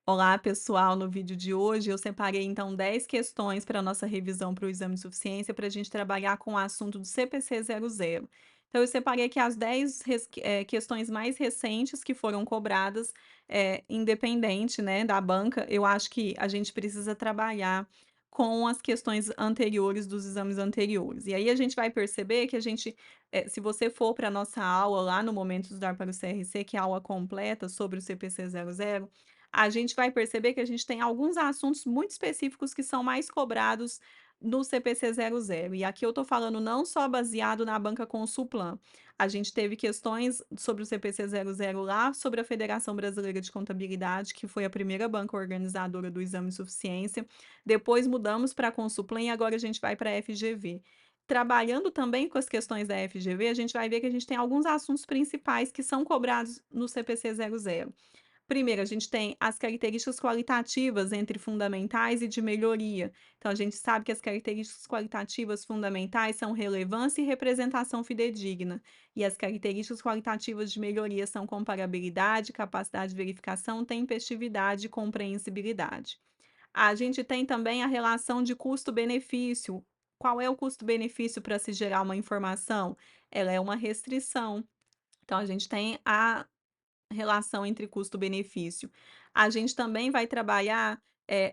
Olá, pessoal. No vídeo de hoje, eu separei então 10 questões para a nossa revisão para o exame de suficiência para a gente trabalhar com o assunto do CPC 00. Então, eu separei aqui as 10 questões mais recentes que foram cobradas, independente, né, da banca. Eu acho que a gente precisa trabalhar com as questões anteriores dos exames anteriores. E aí a gente vai perceber que a gente, se você for para a nossa aula lá no Momento de Estudar para o CRC, que é a aula completa sobre o CPC 00, a gente vai perceber que a gente tem alguns assuntos muito específicos que são mais cobrados no CPC 00. E aqui eu estou falando não só baseado na banca Consulplan. A gente teve questões sobre o CPC 00 lá, sobre a Federação Brasileira de Contabilidade, que foi a primeira banca organizadora do exame de suficiência. Depois mudamos para a Consulplan e agora a gente vai para a FGV. Trabalhando também com as questões da FGV, a gente vai ver que a gente tem alguns assuntos principais que são cobrados no CPC 00. Primeiro, a gente tem as características qualitativas entre fundamentais e de melhoria. Então, a gente sabe que as características qualitativas fundamentais são relevância e representação fidedigna. E as características qualitativas de melhoria são comparabilidade, capacidade de verificação, tempestividade e compreensibilidade. A gente tem também a relação de custo-benefício. Qual é o custo-benefício para se gerar uma informação? Ela é uma restrição. Então, a gente tem a relação entre custo-benefício. A gente também vai trabalhar,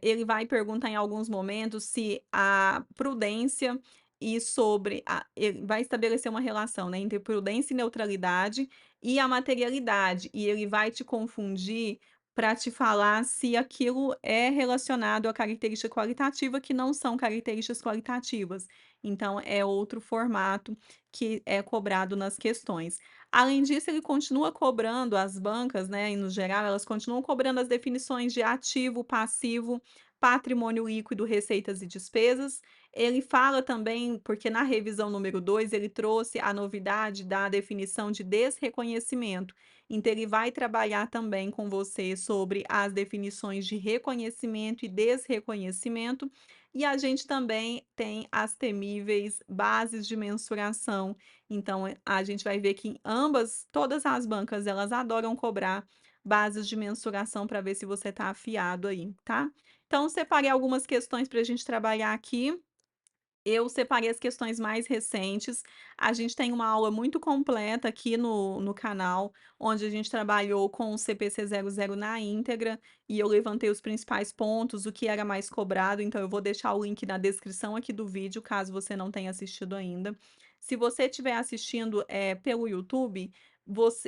ele vai perguntar em alguns momentos se a prudência e sobre a ele vai estabelecer uma relação, né, entre prudência e neutralidade e a materialidade, e ele vai te confundir para te falar se aquilo é relacionado à característica qualitativa, que não são características qualitativas. Então é outro formato que é cobrado nas questões. Além disso, ele continua cobrando as bancas, né, e no geral, elas continuam cobrando as definições de ativo, passivo, patrimônio líquido, receitas e despesas. Ele fala também, porque na revisão número 2 ele trouxe a novidade da definição de desreconhecimento. Então, ele vai trabalhar também com você sobre as definições de reconhecimento e desreconhecimento. E a gente também tem as temíveis bases de mensuração, então, a gente vai ver que em ambas todas as bancas, elas adoram cobrar bases de mensuração para ver se você está afiado aí, tá. Então separei algumas questões para a gente trabalhar aqui. Eu separei as questões mais recentes. A gente tem uma aula muito completa aqui no canal, onde a gente trabalhou com o CPC 00 na íntegra, e eu levantei os principais pontos, o que era mais cobrado, então eu vou deixar o link na descrição aqui do vídeo, caso você não tenha assistido ainda. Se você estiver assistindo, pelo YouTube,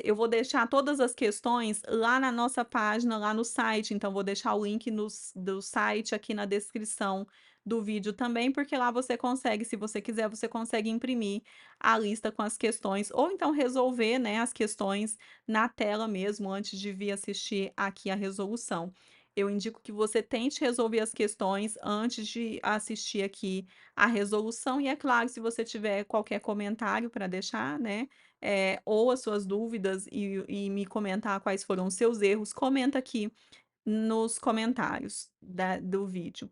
eu vou deixar todas as questões lá na nossa página, lá no site, então vou deixar o link do site aqui na descrição do vídeo também, porque lá você consegue, se você quiser, você consegue imprimir a lista com as questões, ou então resolver, né, as questões na tela mesmo, antes de vir assistir aqui a resolução. Eu indico que você tente resolver as questões antes de assistir aqui a resolução, e é claro, se você tiver qualquer comentário para deixar, né, ou as suas dúvidas e me comentar quais foram os seus erros, comenta aqui nos comentários do vídeo.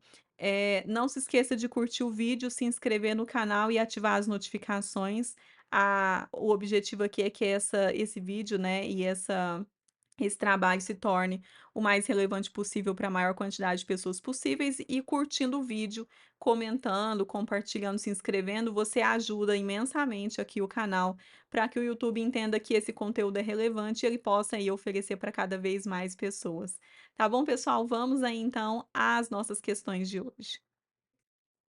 Não se esqueça de curtir o vídeo, se inscrever no canal e ativar as notificações. O objetivo aqui é que esse vídeo, né, e esse trabalho se torne o mais relevante possível para a maior quantidade de pessoas possíveis, e curtindo o vídeo, comentando, compartilhando, se inscrevendo, você ajuda imensamente aqui o canal, para que o YouTube entenda que esse conteúdo é relevante e ele possa aí oferecer para cada vez mais pessoas. Tá bom, pessoal? Vamos aí então às nossas questões de hoje.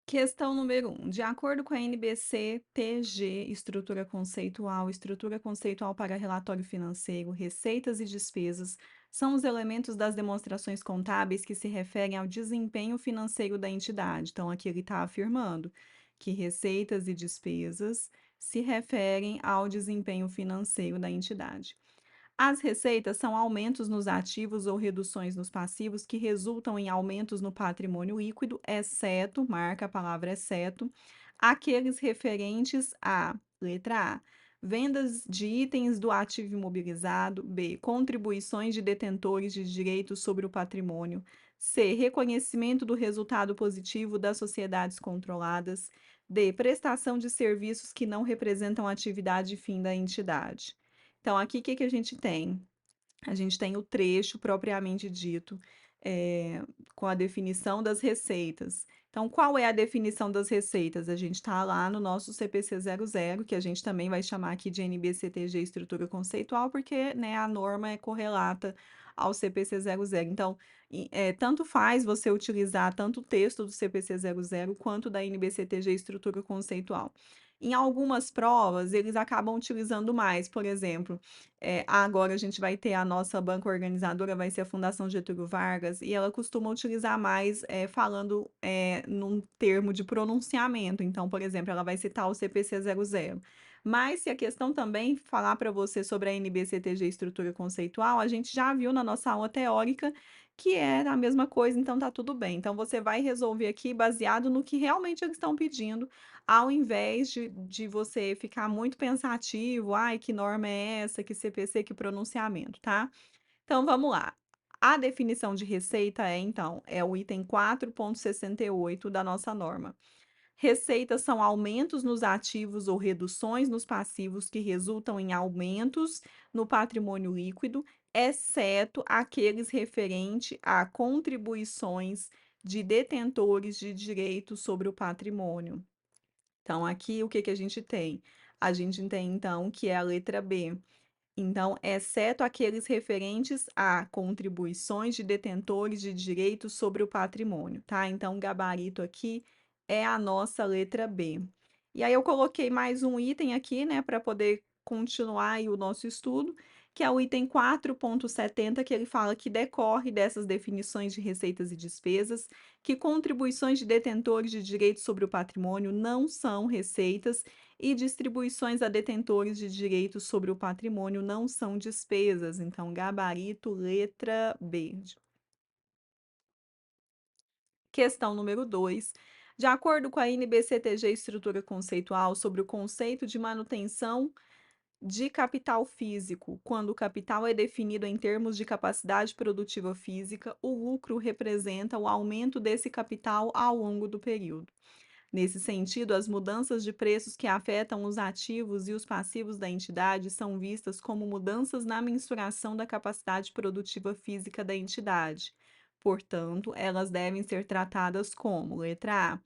Questão número 1. De acordo com a NBC-TG, estrutura conceitual para relatório financeiro, receitas e despesas são os elementos das demonstrações contábeis que se referem ao desempenho financeiro da entidade. Então, aqui ele está afirmando que receitas e despesas se referem ao desempenho financeiro da entidade. As receitas são aumentos nos ativos ou reduções nos passivos que resultam em aumentos no patrimônio líquido, exceto, marca a palavra exceto, aqueles referentes a, letra A, vendas de itens do ativo imobilizado, B, contribuições de detentores de direitos sobre o patrimônio, C, reconhecimento do resultado positivo das sociedades controladas, D, prestação de serviços que não representam atividade fim da entidade. Então, aqui o que que a gente tem? A gente tem o trecho propriamente dito, eh, com a definição das receitas. Então, qual é a definição das receitas? A gente está lá no nosso CPC 00, que a gente também vai chamar aqui de NBCTG Estrutura Conceitual, porque, né, a norma é correlata ao CPC 00. Então, tanto faz você utilizar tanto o texto do CPC 00 quanto da NBCTG Estrutura Conceitual. Em algumas provas, eles acabam utilizando mais, por exemplo, agora a gente vai ter a nossa banca organizadora, vai ser a Fundação Getúlio Vargas, e ela costuma utilizar mais, falando, num termo de pronunciamento. Então, por exemplo, ela vai citar o CPC 00. Mas se a questão também falar para você sobre a NBCTG estrutura conceitual, a gente já viu na nossa aula teórica que é a mesma coisa, então tá tudo bem. Então você vai resolver aqui baseado no que realmente eles estão pedindo, ao invés de você ficar muito pensativo: "Ai, que norma é essa? Que CPC, que pronunciamento", tá? Então vamos lá. A definição de receita é, então, é o item 4.68 da nossa norma. Receitas são aumentos nos ativos ou reduções nos passivos que resultam em aumentos no patrimônio líquido, exceto aqueles referentes a contribuições de detentores de direitos sobre o patrimônio. Então, aqui o que que a gente tem? A gente tem, então, que é a letra B. Então, exceto aqueles referentes a contribuições de detentores de direitos sobre o patrimônio, tá? Então, o gabarito aqui é a nossa letra B. E aí eu coloquei mais um item aqui, né, para poder continuar aí o nosso estudo, que é o item 4.70, que ele fala que decorre dessas definições de receitas e despesas, que contribuições de detentores de direitos sobre o patrimônio não são receitas e distribuições a detentores de direitos sobre o patrimônio não são despesas. Então, gabarito letra B. Questão número 2. De acordo com a NBCTG Estrutura Conceitual sobre o conceito de manutenção de capital físico, quando o capital é definido em termos de capacidade produtiva física, o lucro representa o aumento desse capital ao longo do período. Nesse sentido, as mudanças de preços que afetam os ativos e os passivos da entidade são vistas como mudanças na mensuração da capacidade produtiva física da entidade. Portanto, elas devem ser tratadas como: letra A,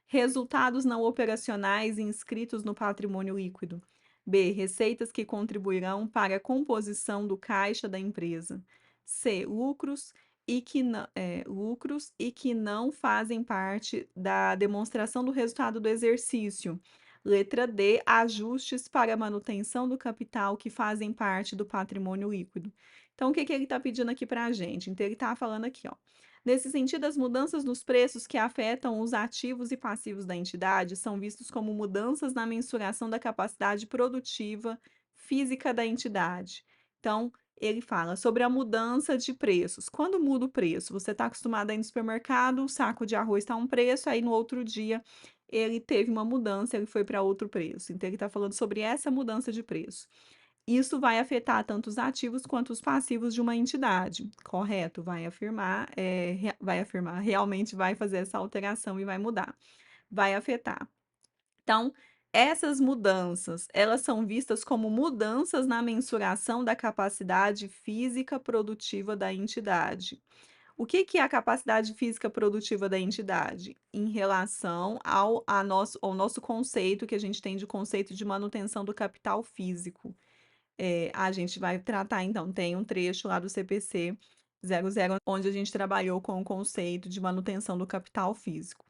resultados não operacionais inscritos no patrimônio líquido. B. Receitas que contribuirão para a composição do caixa da empresa. C. Lucros e que não fazem parte da demonstração do resultado do exercício. Letra D. Ajustes para a manutenção do capital que fazem parte do patrimônio líquido. Então, o que que ele está pedindo aqui para a gente? Então, ele está falando aqui, ó. Nesse sentido, as mudanças nos preços que afetam os ativos e passivos da entidade são vistos como mudanças na mensuração da capacidade produtiva física da entidade. Então, ele fala sobre a mudança de preços. Quando muda o preço, você está acostumado a ir no supermercado, o saco de arroz está um preço, aí no outro dia ele teve uma mudança, ele foi para outro preço. Então, ele está falando sobre essa mudança de preço. Isso vai afetar tanto os ativos quanto os passivos de uma entidade, correto? Vai afirmar, realmente vai fazer essa alteração e vai mudar, vai afetar. Então, essas mudanças, elas são vistas como mudanças na mensuração da capacidade física produtiva da entidade. O que que é a capacidade física produtiva da entidade? Em relação ao nosso conceito, que a gente tem de conceito de manutenção do capital físico. A gente vai tratar então, tem um trecho lá do CPC 00, onde a gente trabalhou com o conceito de manutenção do capital físico.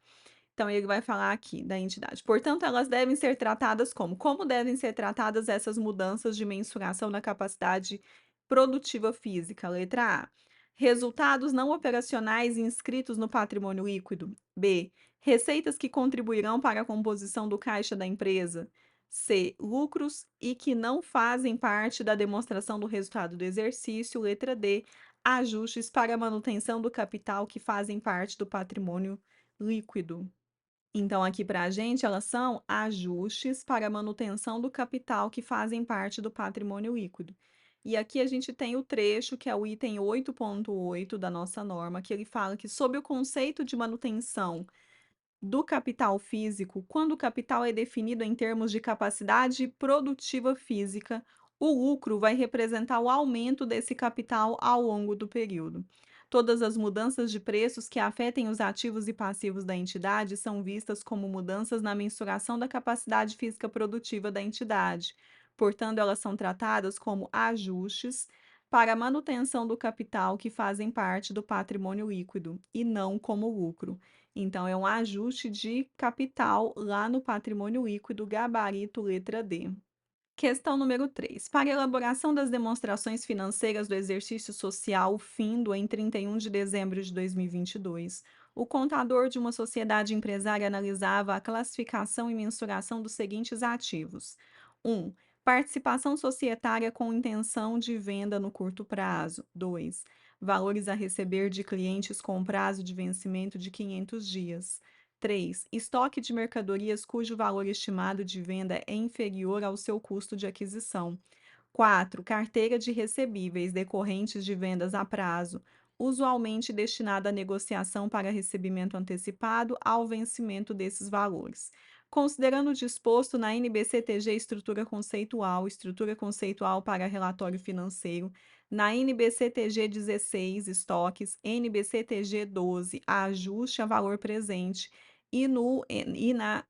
Então, ele vai falar aqui da entidade. Portanto, elas devem ser tratadas como? Como devem ser tratadas essas mudanças de mensuração na capacidade produtiva física? Letra A. Resultados não operacionais inscritos no patrimônio líquido. B. Receitas que contribuirão para a composição do caixa da empresa. C. Lucros e que não fazem parte da demonstração do resultado do exercício. Letra D. Ajustes para a manutenção do capital que fazem parte do patrimônio líquido. Então, aqui para a gente, elas são ajustes para a manutenção do capital que fazem parte do patrimônio líquido. E aqui a gente tem o trecho, que é o item 8.8 da nossa norma, que ele fala que, sob o conceito de manutenção do capital físico, quando o capital é definido em termos de capacidade produtiva física, o lucro vai representar o aumento desse capital ao longo do período. Todas as mudanças de preços que afetem os ativos e passivos da entidade são vistas como mudanças na mensuração da capacidade física produtiva da entidade. Portanto, elas são tratadas como ajustes para a manutenção do capital que fazem parte do patrimônio líquido e não como lucro. Então, é um ajuste de capital lá no patrimônio líquido, gabarito letra D. Questão número 3. Para a elaboração das demonstrações financeiras do exercício social findo em 31 de dezembro de 2022, o contador de uma sociedade empresária analisava a classificação e mensuração dos seguintes ativos: 1. Participação societária com intenção de venda no curto prazo. 2. Valores a receber de clientes com prazo de vencimento de 500 dias. 3. Estoque de mercadorias cujo valor estimado de venda é inferior ao seu custo de aquisição. 4. Carteira de recebíveis decorrentes de vendas a prazo, usualmente destinada à negociação para recebimento antecipado ao vencimento desses valores. Considerando o disposto na NBCTG estrutura conceitual para relatório financeiro, na NBCTG 16, estoques, NBCTG 12, ajuste a valor presente, e né,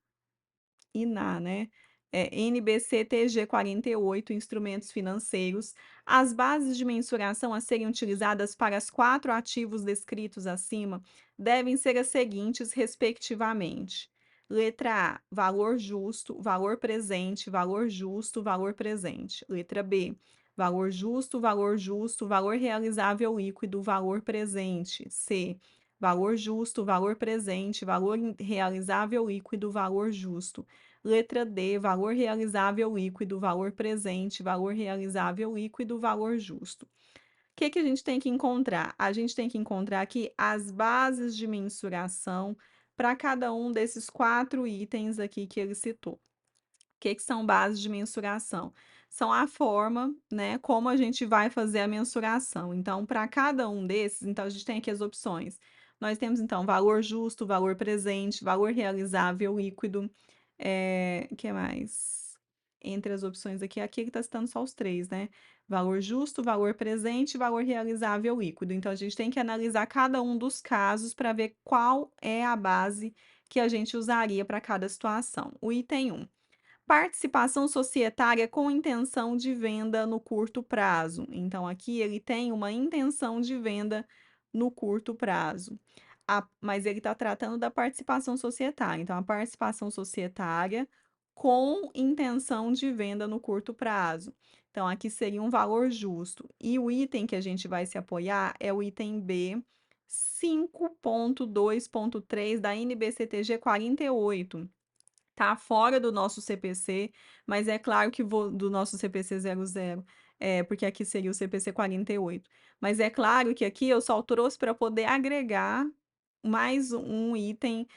NBCTG 48, instrumentos financeiros, as bases de mensuração a serem utilizadas para os 4 ativos descritos acima devem ser as seguintes, respectivamente: letra A, valor justo, valor presente, valor justo, valor presente. Letra B, valor justo, valor realizável líquido, valor presente. C, valor justo, valor presente, valor realizável líquido, valor justo. Letra D, valor realizável líquido, valor presente, valor realizável líquido, valor justo. O que que a gente tem que encontrar? A gente tem que encontrar aqui as bases de mensuração para cada um desses 4 itens aqui que ele citou. Que são bases de mensuração? São a forma, né, como a gente vai fazer a mensuração. Então, para cada um desses, então a gente tem aqui as opções. Nós temos então valor justo, valor presente, valor realizável líquido, que mais? Entre as opções aqui que está citando só os 3, né? Valor justo, valor presente, valor realizável líquido. Então, a gente tem que analisar cada um dos casos para ver qual é a base que a gente usaria para cada situação. O item 1. Participação societária com intenção de venda no curto prazo. Então, aqui ele tem uma intenção de venda no curto prazo. Mas ele está tratando da participação societária. Então, a participação societária com intenção de venda no curto prazo. Então, aqui seria um valor justo. E o item que a gente vai se apoiar é o item B, 5.2.3 da NBCTG 48. Tá fora do nosso CPC, mas é claro que do nosso CPC 00, porque aqui seria o CPC 48. Mas é claro que aqui eu só trouxe para poder agregar mais um item,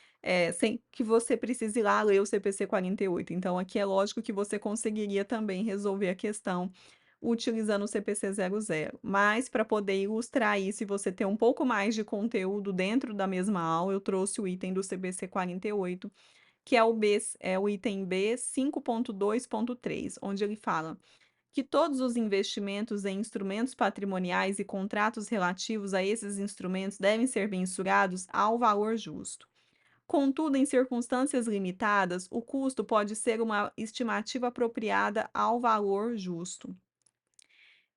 sem que você precise ir lá ler o CPC 48. Então aqui é lógico que você conseguiria também resolver a questão utilizando o CPC 00. Mas para poder ilustrar isso e você ter um pouco mais de conteúdo dentro da mesma aula, eu trouxe o item do CPC 48, que é o item B 5.2.3, onde ele fala que todos os investimentos em instrumentos patrimoniais e contratos relativos a esses instrumentos devem ser mensurados ao valor justo. Contudo, em circunstâncias limitadas, o custo pode ser uma estimativa apropriada ao valor justo.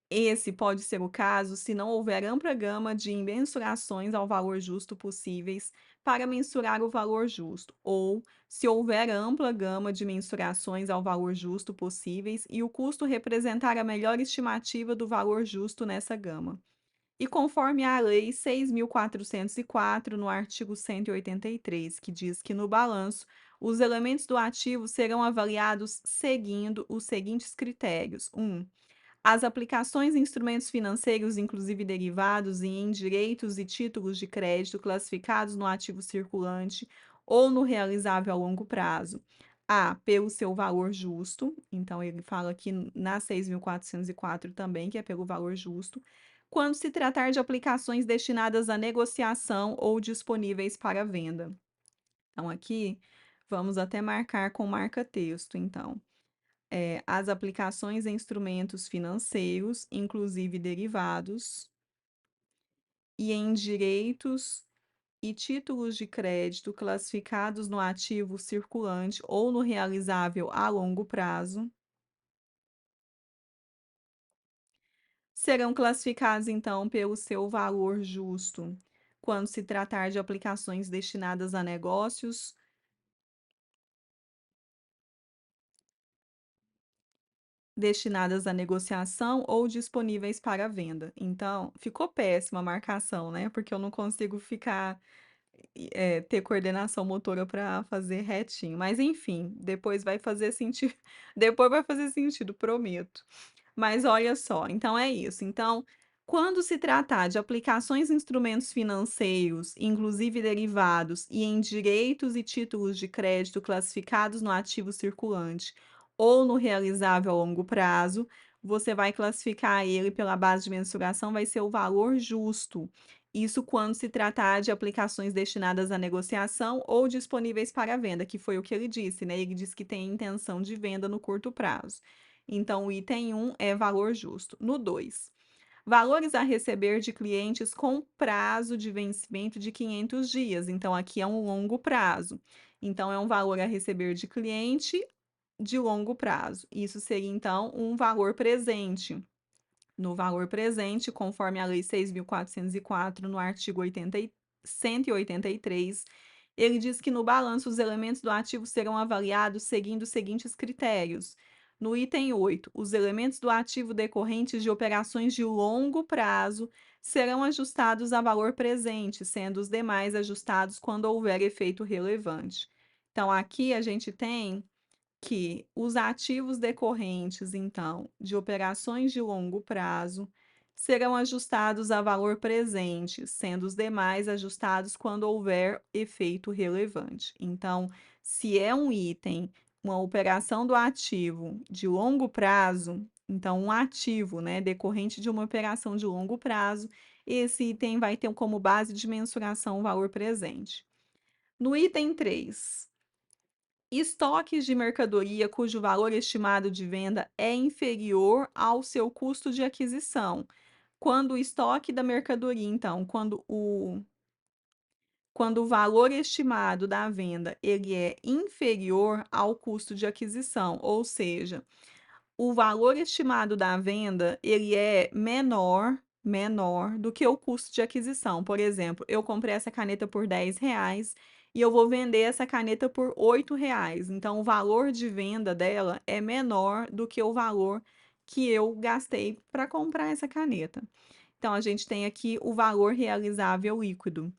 Esse pode ser o caso se não houver ampla gama de mensurações ao valor justo possíveis para mensurar o valor justo, ou se houver ampla gama de mensurações ao valor justo possíveis e o custo representar a melhor estimativa do valor justo nessa gama. E conforme a Lei 6.404, no artigo 183, que diz que no balanço os elementos do ativo serão avaliados seguindo os seguintes critérios: 1. As aplicações em instrumentos financeiros, inclusive derivados, e em direitos e títulos de crédito classificados no ativo circulante ou no realizável a longo prazo. A, pelo seu valor justo, então ele fala aqui na 6.404 também, que é pelo valor justo, quando se tratar de aplicações destinadas à negociação ou disponíveis para venda. Então, aqui, vamos até marcar com marca-texto, então as aplicações em instrumentos financeiros, inclusive derivados, e em direitos e títulos de crédito classificados no ativo circulante ou no realizável a longo prazo, serão classificados então pelo seu valor justo, quando se tratar de aplicações destinadas à negociação ou disponíveis para venda. Então, ficou péssima a marcação, né, porque eu não consigo ter coordenação motora para fazer retinho, mas enfim, depois vai fazer sentido. Depois vai fazer sentido, prometo. Mas olha só, então é isso. Então, quando se tratar de aplicações em instrumentos financeiros, inclusive derivados, e em direitos e títulos de crédito classificados no ativo circulante ou no realizável a longo prazo, você vai classificar ele pela base de mensuração, vai ser o valor justo. Isso quando se tratar de aplicações destinadas à negociação ou disponíveis para venda, que foi o que ele disse, né? Ele disse que tem intenção de venda no curto prazo. Então, o item um é valor justo. No 2, valores a receber de clientes com prazo de vencimento de 500 dias. Então, aqui é um longo prazo. Então, é um valor a receber de cliente de longo prazo. Isso seria, então, um valor presente. No valor presente, conforme a Lei 6.404, no artigo 183, ele diz que no balanço os elementos do ativo serão avaliados seguindo os seguintes critérios. No item 8, os elementos do ativo decorrentes de operações de longo prazo serão ajustados a valor presente, sendo os demais ajustados quando houver efeito relevante. Então, aqui a gente tem que os ativos decorrentes, então, de operações de longo prazo, serão ajustados a valor presente, sendo os demais ajustados quando houver efeito relevante. Então, se é um item, uma operação do ativo de longo prazo, então um ativo, né, decorrente de uma operação de longo prazo, esse item vai ter como base de mensuração o valor presente. No item 3, estoques de mercadoria cujo valor estimado de venda é inferior ao seu custo de aquisição. Quando o estoque da mercadoria, então, quando o valor estimado da venda ele é inferior ao custo de aquisição, ou seja, o valor estimado da venda, ele é menor do que o custo de aquisição. Por exemplo, eu comprei essa caneta por R$ 10 e eu vou vender essa caneta por R$ 8. Então, o valor de venda dela é menor do que o valor que eu gastei para comprar essa caneta. Então, a gente tem aqui o valor realizável líquido.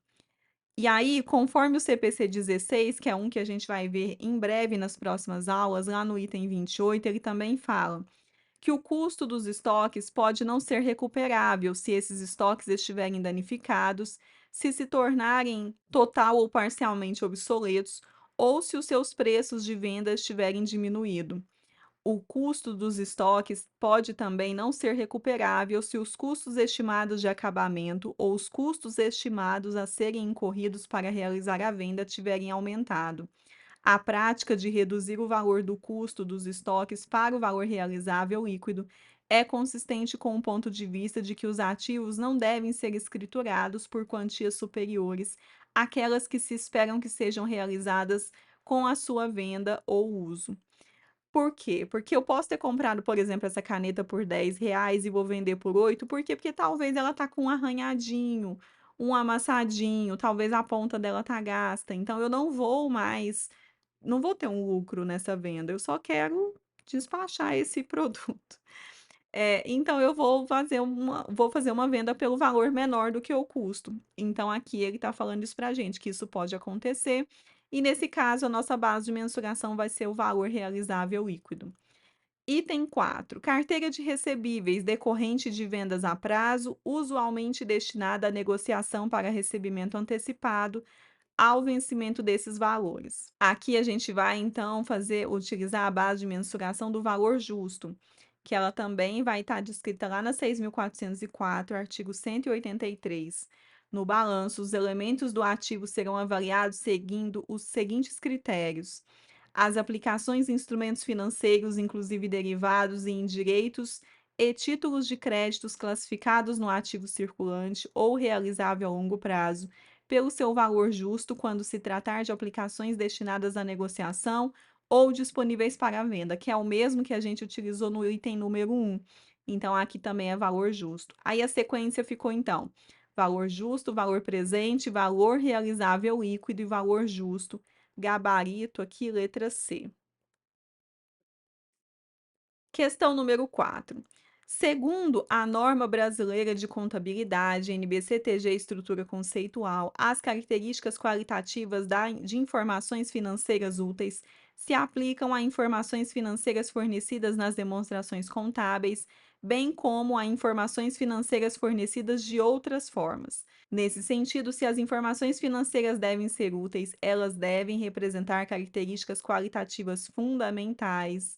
E aí, conforme o CPC 16, que é um que a gente vai ver em breve nas próximas aulas, lá no item 28, ele também fala que o custo dos estoques pode não ser recuperável se esses estoques estiverem danificados, se tornarem total ou parcialmente obsoletos, ou se os seus preços de venda estiverem diminuído. O custo dos estoques pode também não ser recuperável se os custos estimados de acabamento ou os custos estimados a serem incorridos para realizar a venda tiverem aumentado. A prática de reduzir o valor do custo dos estoques para o valor realizável líquido é consistente com o ponto de vista de que os ativos não devem ser escriturados por quantias superiores àquelas que se esperam que sejam realizadas com a sua venda ou uso. Por quê? Porque eu posso ter comprado, por exemplo, essa caneta por R$ 10 e vou vender por 8. Por quê? Porque talvez ela tá com um arranhadinho, um amassadinho, talvez a ponta dela tá gasta, então eu não vou ter um lucro nessa venda, eu só quero despachar esse produto. Então eu vou fazer uma venda pelo valor menor do que o custo. Então aqui ele está falando isso para a gente, que isso pode acontecer, e nesse caso a nossa base de mensuração vai ser o valor realizável líquido. Item 4, carteira de recebíveis decorrente de vendas a prazo, usualmente destinada à negociação para recebimento antecipado, ao vencimento desses valores. Aqui a gente vai então utilizar a base de mensuração do valor justo, que ela também vai estar descrita lá na 6.404, artigo 183. No balanço, os elementos do ativo serão avaliados seguindo os seguintes critérios: as aplicações em instrumentos financeiros, inclusive derivados e em direitos e títulos de créditos classificados no ativo circulante ou realizável a longo prazo, pelo seu valor justo quando se tratar de aplicações destinadas à negociação ou disponíveis para venda, que é o mesmo que a gente utilizou no item número 1. Então, aqui também é valor justo. Aí a sequência ficou então: valor justo, valor presente, valor realizável líquido e valor justo. Gabarito aqui, letra C. Questão número 4. Segundo a norma brasileira de contabilidade, NBCTG Estrutura Conceitual, as características qualitativas de informações financeiras úteis se aplicam a informações financeiras fornecidas nas demonstrações contábeis, bem como a informações financeiras fornecidas de outras formas. Nesse sentido, se as informações financeiras devem ser úteis, elas devem representar características qualitativas fundamentais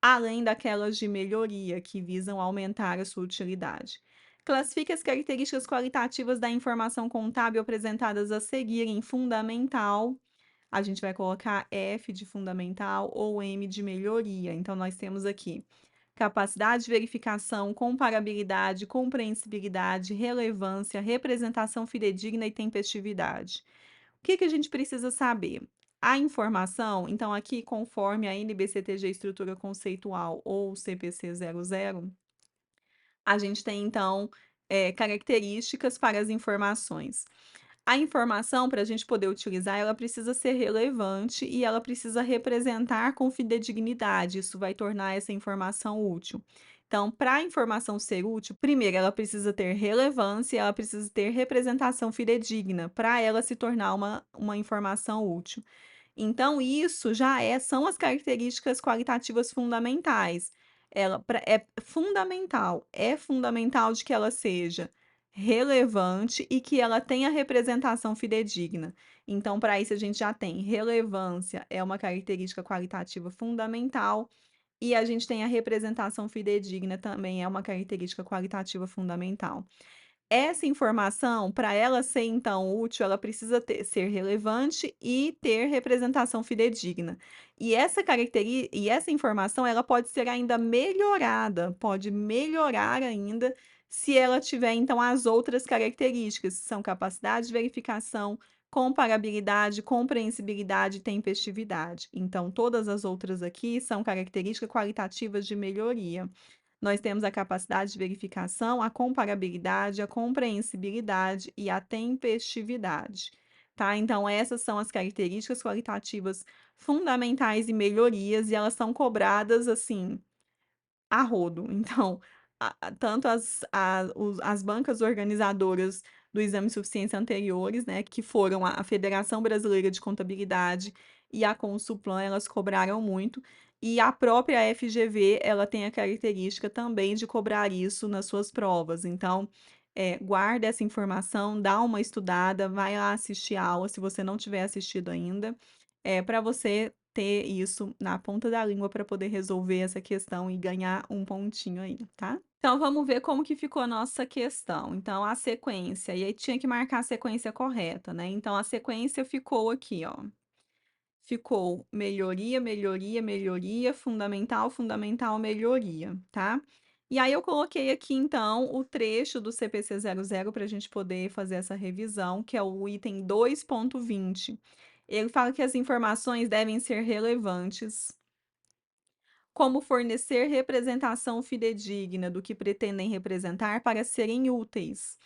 além daquelas de melhoria, que visam aumentar a sua utilidade. Classifique as características qualitativas da informação contábil apresentadas a seguir em fundamental. A gente vai colocar F de fundamental ou M de melhoria. Então, nós temos aqui capacidade de verificação, comparabilidade, compreensibilidade, relevância, representação fidedigna e tempestividade. O que que a gente precisa saber? A informação, então aqui conforme a NBCTG Estrutura Conceitual ou CPC 00, a gente tem então, características para as informações. A informação, para a gente poder utilizar, ela precisa ser relevante e ela precisa representar com fidedignidade, isso vai tornar essa informação útil. Então, para a informação ser útil, primeiro ela precisa ter relevância e ela precisa ter representação fidedigna, para ela se tornar uma informação útil. Então isso já são as características qualitativas fundamentais. É fundamental de que ela seja relevante e que ela tenha representação fidedigna. Então, para isso a gente já tem relevância, é uma característica qualitativa fundamental, e a gente tem a representação fidedigna também é uma característica qualitativa fundamental. Essa informação, para ela ser então útil, ela precisa ser relevante e ter representação fidedigna. E essa informação, ela pode ser ainda melhorada, pode melhorar ainda se ela tiver então as outras características, que são capacidade de verificação, comparabilidade, compreensibilidade e tempestividade. Então, todas as outras aqui são características qualitativas de melhoria. Nós temos a capacidade de verificação, a comparabilidade, a compreensibilidade e a tempestividade, tá? Então essas são as características qualitativas fundamentais e melhorias, e elas são cobradas, assim, a rodo. Então, tanto as bancas organizadoras do exame de suficiência anteriores, né, que foram a Federação Brasileira de Contabilidade e a Consulplan, elas cobraram muito, e a própria FGV, ela tem a característica também de cobrar isso nas suas provas. Então, guarda essa informação, dá uma estudada, vai lá assistir a aula, se você não tiver assistido ainda, para você ter isso na ponta da língua para poder resolver essa questão e ganhar um pontinho aí, tá? Então vamos ver como que ficou a nossa questão. Então a sequência, e aí tinha que marcar a sequência correta, né? Então a sequência ficou aqui, ó. Ficou melhoria, melhoria, melhoria, fundamental, fundamental, melhoria, tá? E aí eu coloquei aqui então o trecho do CPC 00 para a gente poder fazer essa revisão, que é o item 2.20. Ele fala que as informações devem ser relevantes, como fornecer representação fidedigna do que pretendem representar para serem úteis.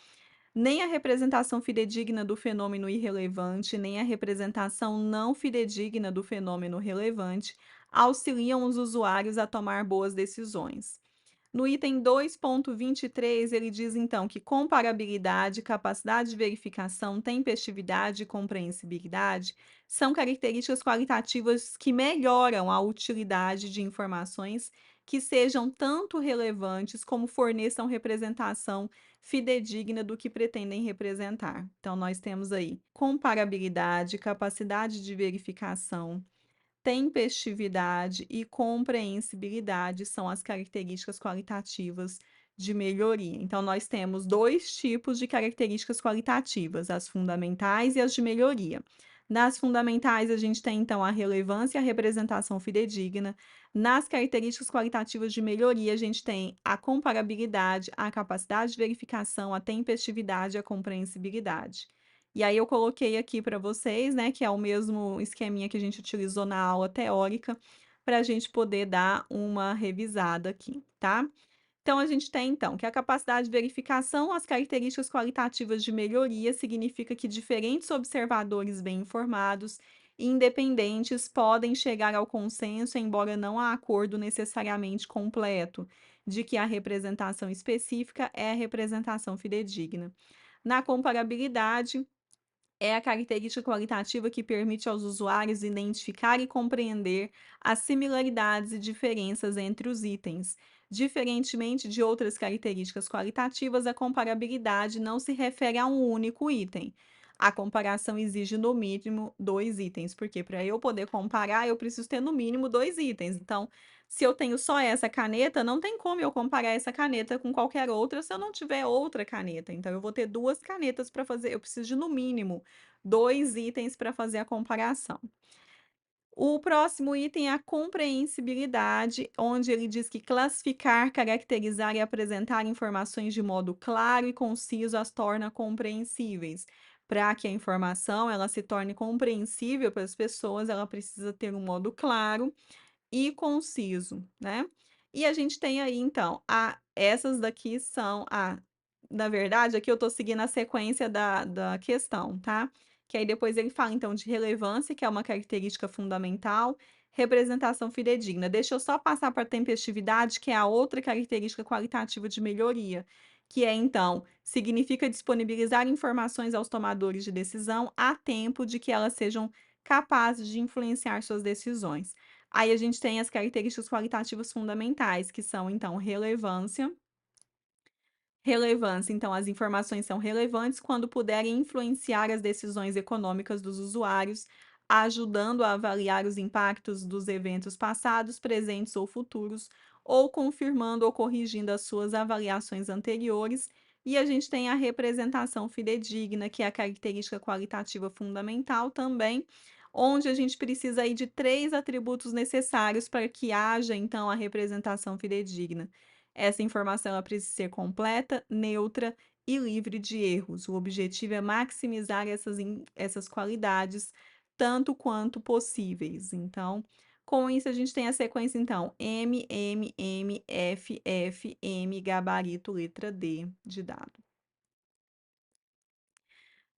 Nem a representação fidedigna do fenômeno irrelevante, nem a representação não fidedigna do fenômeno relevante auxiliam os usuários a tomar boas decisões. No item 2.23, ele diz então que comparabilidade, capacidade de verificação, tempestividade e compreensibilidade são características qualitativas que melhoram a utilidade de informações que sejam tanto relevantes como forneçam representação fidedigna do que pretendem representar. Então, nós temos aí comparabilidade, capacidade de verificação, tempestividade e compreensibilidade são as características qualitativas de melhoria. Então, nós temos dois tipos de características qualitativas, as fundamentais e as de melhoria. Nas fundamentais, a gente tem então a relevância e a representação fidedigna. Nas características qualitativas de melhoria, a gente tem a comparabilidade, a capacidade de verificação, a tempestividade e a compreensibilidade. E aí eu coloquei aqui para vocês, né, que é o mesmo esqueminha que a gente utilizou na aula teórica, para a gente poder dar uma revisada aqui, tá? Então, a gente tem, então, que a capacidade de verificação, as características qualitativas de melhoria, significa que diferentes observadores bem informados e independentes podem chegar ao consenso, embora não há acordo necessariamente completo, de que a representação específica é a representação fidedigna. Na comparabilidade, é a característica qualitativa que permite aos usuários identificar e compreender as similaridades e diferenças entre os itens. Diferentemente de outras características qualitativas, a comparabilidade não se refere a um único item. A comparação exige no mínimo dois itens, porque para eu poder comparar, eu preciso ter no mínimo dois itens. Então, se eu tenho só essa caneta, não tem como eu comparar essa caneta com qualquer outra se eu não tiver outra caneta. Então, eu vou ter duas canetas para fazer, eu preciso de no mínimo 2 itens para fazer a comparação. O próximo item é a compreensibilidade, onde ele diz que classificar, caracterizar e apresentar informações de modo claro e conciso as torna compreensíveis. Para que a informação ela se torne compreensível para as pessoas, ela precisa ter um modo claro e conciso, né. E a gente tem aí então, essas daqui são na verdade aqui eu tô seguindo a sequência da questão, tá. Que aí depois ele fala então de relevância, que é uma característica fundamental, representação fidedigna. Deixa eu só passar para tempestividade, que é a outra característica qualitativa de melhoria, que é então, significa disponibilizar informações aos tomadores de decisão a tempo de que elas sejam capazes de influenciar suas decisões. Aí a gente tem as características qualitativas fundamentais, que são então relevância. Relevância, então as informações são relevantes quando puderem influenciar as decisões econômicas dos usuários, ajudando a avaliar os impactos dos eventos passados, presentes ou futuros, ou confirmando ou corrigindo as suas avaliações anteriores. E a gente tem a representação fidedigna, que é a característica qualitativa fundamental também, onde a gente precisa aí de 3 atributos necessários para que haja então a representação fidedigna. Essa informação ela precisa ser completa, neutra e livre de erros. O objetivo é maximizar essas qualidades tanto quanto possíveis. Então, com isso a gente tem a sequência então M, M, M, F, F, M, gabarito, letra D de dado.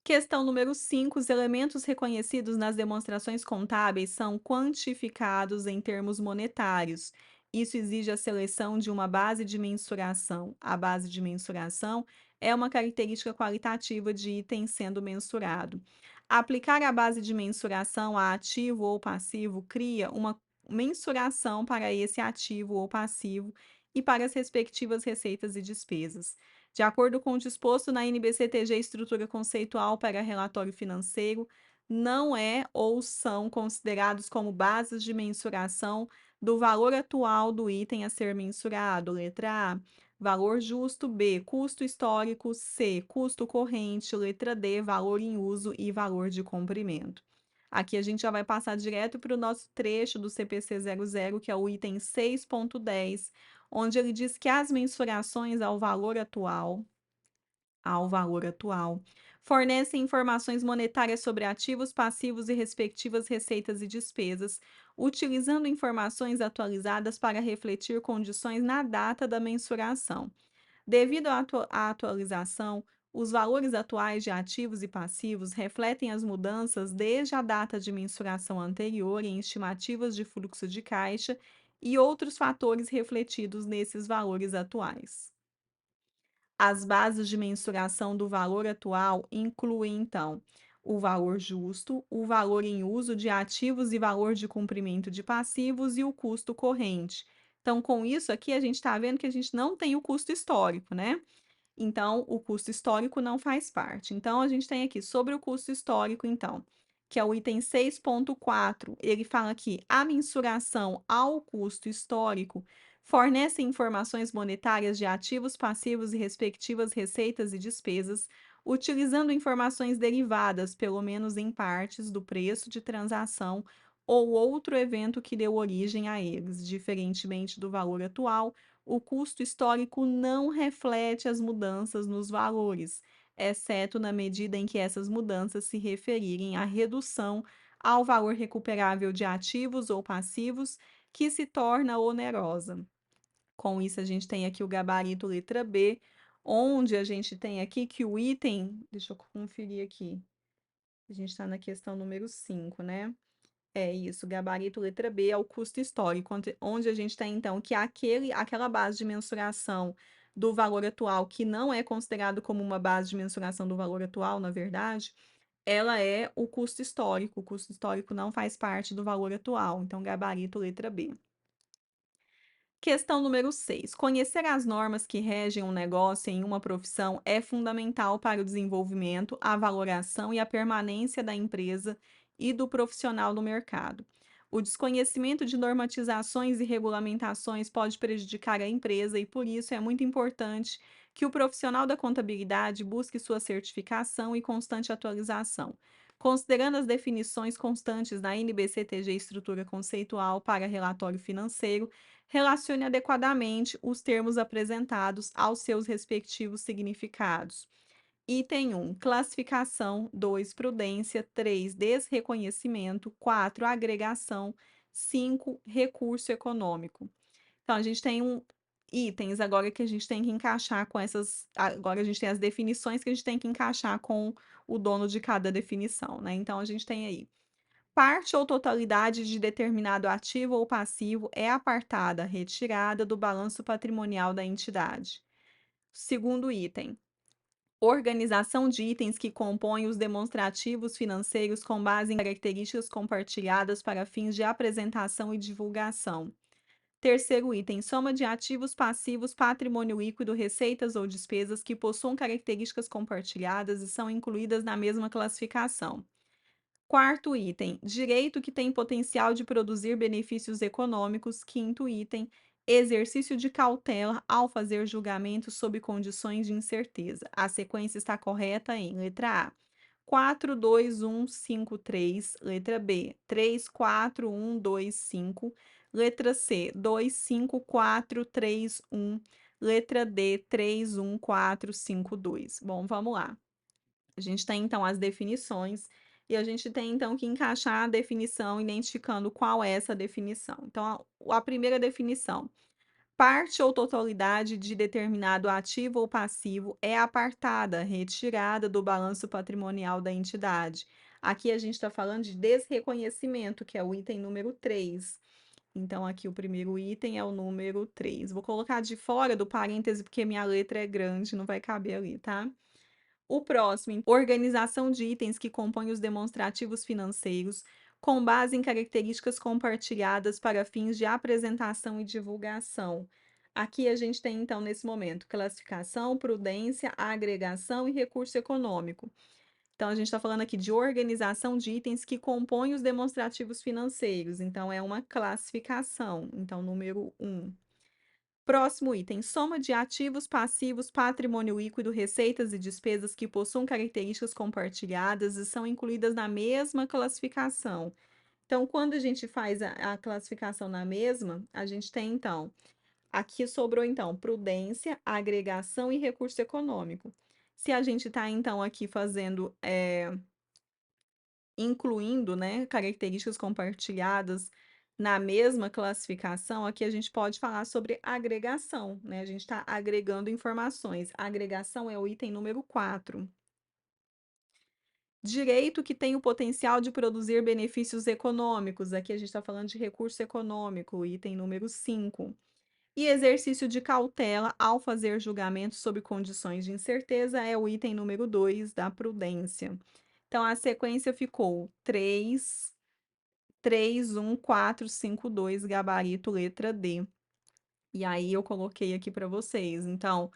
Questão número 5: os elementos reconhecidos nas demonstrações contábeis são quantificados em termos monetários. Isso exige a seleção de uma base de mensuração. A base de mensuração é uma característica qualitativa de item sendo mensurado. Aplicar a base de mensuração a ativo ou passivo cria uma mensuração para esse ativo ou passivo e para as respectivas receitas e despesas. De acordo com o disposto na NBCTG Estrutura Conceitual para Relatório Financeiro, não é ou são considerados como bases de mensuração do valor atual do item a ser mensurado. Letra A, valor justo. B, custo histórico. C, custo corrente. Letra D, valor em uso e valor de comprimento. Aqui a gente já vai passar direto para o nosso trecho do CPC 00, que é o item 6.10, onde ele diz que as mensurações ao valor atual, fornecem informações monetárias sobre ativos, passivos e respectivas receitas e despesas, utilizando informações atualizadas para refletir condições na data da mensuração. Devido à atualização, os valores atuais de ativos e passivos refletem as mudanças desde a data de mensuração anterior em estimativas de fluxo de caixa e outros fatores refletidos nesses valores atuais. As bases de mensuração do valor atual incluem, então, o valor justo, o valor em uso de ativos e valor de cumprimento de passivos e o custo corrente. Então, com isso aqui, a gente está vendo que a gente não tem o custo histórico, né? Então, o custo histórico não faz parte. Então, a gente tem aqui sobre o custo histórico, então, que é o item 6.4, ele fala que a mensuração ao custo histórico fornece informações monetárias de ativos, passivos e respectivas receitas e despesas, utilizando informações derivadas, pelo menos em partes, do preço de transação ou outro evento que deu origem a eles. Diferentemente do valor atual, o custo histórico não reflete as mudanças nos valores, exceto na medida em que essas mudanças se referirem à redução ao valor recuperável de ativos ou passivos, que se torna onerosa. Com isso, a gente tem aqui o gabarito letra B, onde a gente tem aqui que o item, deixa eu conferir aqui, a gente está na questão número 5, né? É isso, gabarito letra B é o custo histórico, onde a gente tem então que aquela base de mensuração do valor atual, que não é considerado como uma base de mensuração do valor atual, na verdade, ela é o custo histórico não faz parte do valor atual, então gabarito letra B. Questão número 6. Conhecer as normas que regem um negócio em uma profissão é fundamental para o desenvolvimento, a valoração e a permanência da empresa e do profissional no mercado. O desconhecimento de normatizações e regulamentações pode prejudicar a empresa e, por isso, é muito importante que o profissional da contabilidade busque sua certificação e constante atualização. Considerando as definições constantes da NBCTG Estrutura Conceitual para relatório financeiro, relacione adequadamente os termos apresentados aos seus respectivos significados. Item 1, classificação. 2, prudência. 3, desreconhecimento. 4, agregação. 5, recurso econômico. Então, a gente tem itens agora que a gente tem que encaixar com essas. Agora a gente tem as definições que a gente tem que encaixar com o dono de cada definição, né? Então, a gente tem aí parte ou totalidade de determinado ativo ou passivo é apartada, retirada do balanço patrimonial da entidade. Segundo item, organização de itens que compõem os demonstrativos financeiros com base em características compartilhadas para fins de apresentação e divulgação. Terceiro item, soma de ativos, passivos, patrimônio líquido, receitas ou despesas que possuam características compartilhadas e são incluídas na mesma classificação. Quarto item, direito que tem potencial de produzir benefícios econômicos. Quinto item, exercício de cautela ao fazer julgamentos sob condições de incerteza. A sequência está correta em letra A. 4, 2, 1, 5, 3. Letra B. 3, 4, 1, 2, 5. Letra C. 2, 5, 4, 3, 1. Letra D. 3, 1, 4, 5, 2. Bom, vamos lá. A gente tem então as definições e a gente tem então que encaixar a definição identificando qual é essa definição. Então, a primeira definição: parte ou totalidade de determinado ativo ou passivo é apartada, retirada do balanço patrimonial da entidade. Aqui a gente está falando de desreconhecimento, que é o item número 3. Então, aqui o primeiro item é o número 3. Vou colocar de fora do parêntese porque minha letra é grande, não vai caber ali, tá? O próximo, organização de itens que compõem os demonstrativos financeiros, com base em características compartilhadas para fins de apresentação e divulgação. Aqui a gente tem, então, nesse momento, classificação, prudência, agregação e recurso econômico. Então, a gente está falando aqui de organização de itens que compõem os demonstrativos financeiros. Então, é uma classificação. Então, número 1. Próximo item, soma de ativos, passivos, patrimônio líquido, receitas e despesas que possuam características compartilhadas e são incluídas na mesma classificação. Então, quando a gente faz a classificação na mesma, a gente tem, então, aqui sobrou, então, prudência, agregação e recurso econômico. Se a gente está, então, aqui fazendo incluindo, né, características compartilhadas na mesma classificação, aqui a gente pode falar sobre agregação, né? A gente está agregando informações. A agregação é o item número 4. Direito que tem o potencial de produzir benefícios econômicos. Aqui a gente está falando de recurso econômico, item número 5. E exercício de cautela ao fazer julgamento sob condições de incerteza é o item número 2 da prudência. Então, a sequência ficou 3, 3, 1, 4, 5, 2, gabarito letra D. E aí eu coloquei aqui para vocês. Então,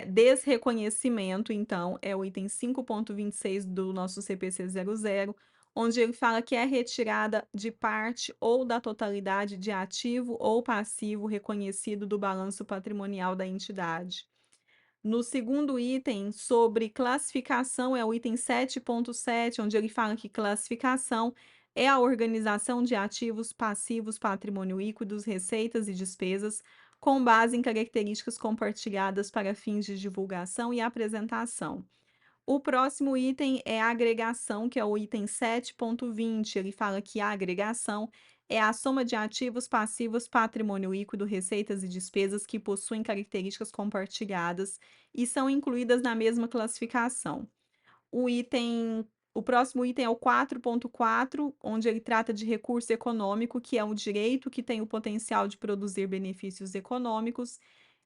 desreconhecimento, então, é o item 5.26 do nosso CPC 00, onde ele fala que é retirada de parte ou da totalidade de ativo ou passivo reconhecido do balanço patrimonial da entidade. No segundo item, sobre classificação, é o item 7.7, onde ele fala que classificação é a organização de ativos, passivos, patrimônio líquidos, receitas e despesas, com base em características compartilhadas para fins de divulgação e apresentação. O próximo item é a agregação, que é o item 7.20. Ele fala que a agregação é a soma de ativos, passivos, patrimônio líquido, receitas e despesas que possuem características compartilhadas e são incluídas na mesma classificação. O próximo item é o 4.4, onde ele trata de recurso econômico, que é um direito que tem o potencial de produzir benefícios econômicos.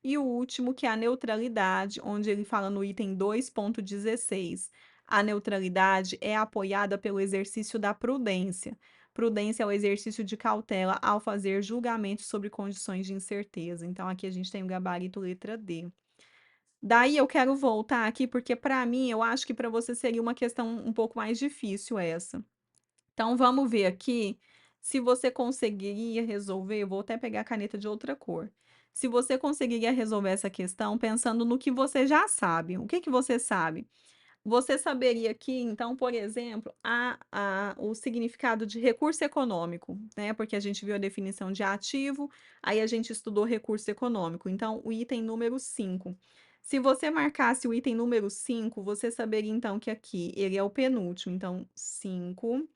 E o último, que é a neutralidade, onde ele fala no item 2.16. A neutralidade é apoiada pelo exercício da prudência. Prudência é o exercício de cautela ao fazer julgamentos sobre condições de incerteza. Então, aqui a gente tem o gabarito letra D. Daí eu quero voltar aqui, porque para mim, eu acho que para você seria uma questão um pouco mais difícil essa. Então vamos ver aqui se você conseguiria resolver, eu vou até pegar a caneta de outra cor. Se você conseguiria resolver essa questão pensando no que você já sabe. O que que você sabe? Você saberia aqui, então, por exemplo, o significado de recurso econômico, né? Porque a gente viu a definição de ativo, aí a gente estudou recurso econômico. Então, o item número 5. Se você marcasse o item número 5, você saberia então que aqui ele é o penúltimo. Então, 5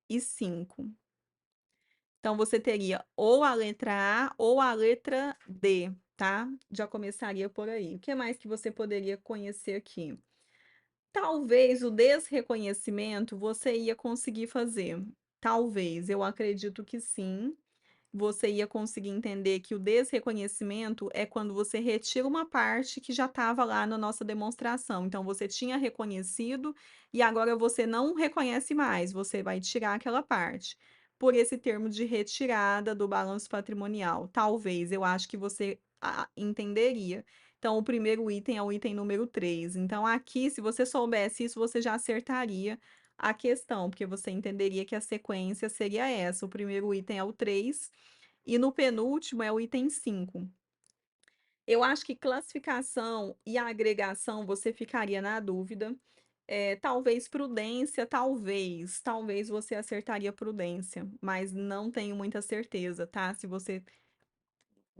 e 5. Então, você teria ou a letra A ou a letra D, tá? Já começaria por aí. O que mais que você poderia conhecer aqui? Talvez o desreconhecimento você ia conseguir fazer. Talvez, eu acredito que sim. Você ia conseguir entender que o desreconhecimento é quando você retira uma parte que já estava lá na nossa demonstração. Então, você tinha reconhecido e agora você não reconhece mais, você vai tirar aquela parte. Por esse termo de retirada do balanço patrimonial. Talvez, eu acho que você entenderia. Então, o primeiro item é o item número 3. Então, aqui, se você soubesse isso, você já acertaria a questão, porque você entenderia que a sequência seria essa. O primeiro item é o 3 e no penúltimo é o item 5. Eu acho que classificação e agregação você ficaria na dúvida. Talvez prudência, talvez você acertaria prudência, mas não tenho muita certeza, tá? Se você